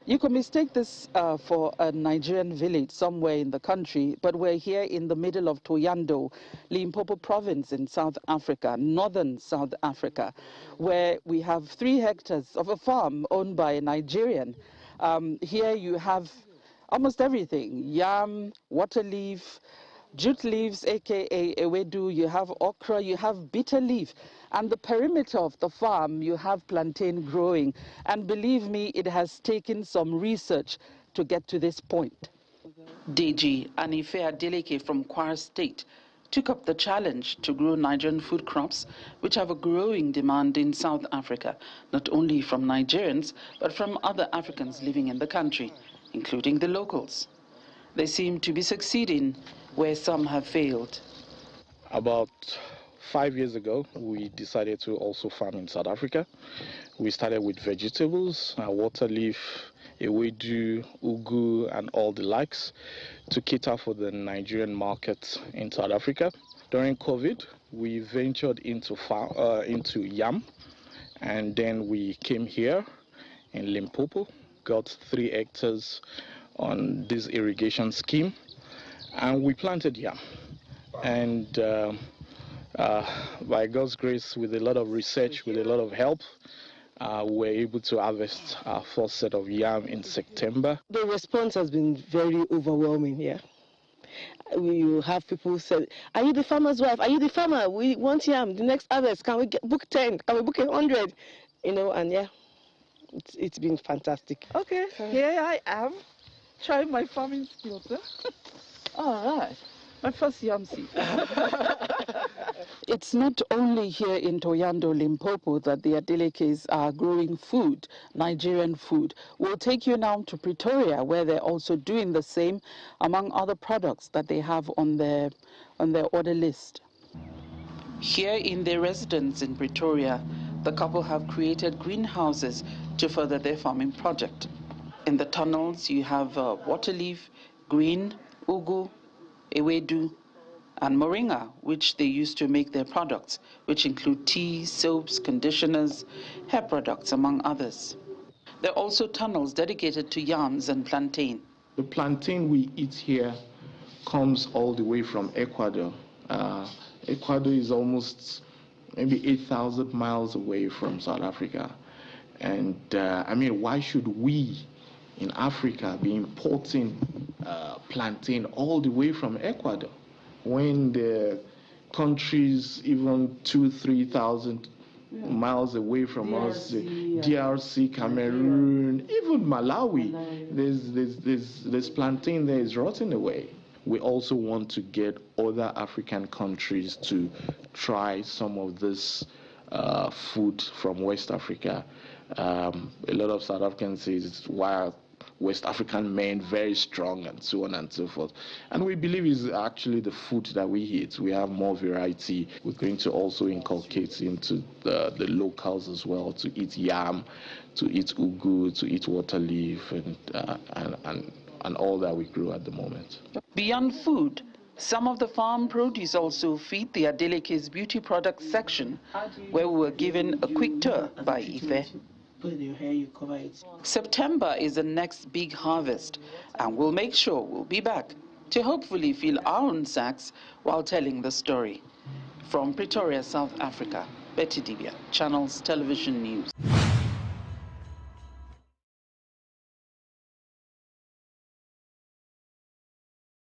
You can mistake this for a Nigerian village somewhere in the country, but we're here in the middle of Toyando, Limpopo province in South Africa, northern South Africa, where we have 3 hectares of a farm owned by a Nigerian. Here you have almost everything: yam, water leaf, jute leaves, aka ewedu, you have okra, you have bitter leaf. And the perimeter of the farm, you have plantain growing. And believe me, it has taken some research to get to this point. Deji Anifea Deleke from Kwara State took up the challenge to grow Nigerian food crops, which have a growing demand in South Africa, not only from Nigerians, but from other Africans living in the country, including the locals. They seem to be succeeding where some have failed. About 5 years ago, we decided to also farm in South Africa. We started with vegetables, water leaf, ewedu, ugu, and all the likes to cater for the Nigerian market in South Africa. During COVID, we ventured into yam, and then we came here in Limpopo, got 3 hectares on this irrigation scheme, and we planted yam. And by God's grace, with a lot of research, with a lot of help, we were able to harvest our first set of yam in September. The response has been very overwhelming here. You have people say, "Are you the farmer's wife? Are you the farmer? We want yam. The next harvest, can we book 10? Can we book 100?" You know, and yeah, it's been fantastic. Okay, here I am, trying my farming skills. All right. My first yam seed. It's not only here in Toyando, Limpopo, that the Adelekes are growing food, Nigerian food. We'll take you now to Pretoria, where they're also doing the same, among other products that they have on their order list. Here in their residence in Pretoria, the couple have created greenhouses to further their farming project. In the tunnels, you have water leaf, green, ugu, ewedu, and moringa, which they use to make their products, which include tea, soaps, conditioners, hair products, among others. There are also tunnels dedicated to yams and plantain. The plantain we eat here comes all the way from Ecuador. Ecuador is almost maybe 8,000 miles away from South Africa. And I mean, why should we in Africa be importing plantain all the way from Ecuador when the countries even 2,000-3,000 miles away from us, DRC, Cameroon, even Malawi, there's plantain there is rotting away. We also want to get other African countries to try some of this food from West Africa. A lot of South Africans say it's why West African men very strong and so on and so forth. And we believe it's actually the food that we eat. We have more variety. We're going to also inculcate into the locals as well, to eat yam, to eat ugu, to eat water leaf, and all that we grow at the moment. Beyond food, some of the farm produce also feed the Adeleke's beauty products section, where we were given a quick tour by Ife. Put it in your hair, you cover it. September is the next big harvest, and we'll make sure we'll be back to hopefully fill our own sacks while telling the story. From Pretoria, South Africa, Betty Dibia, Channels Television News.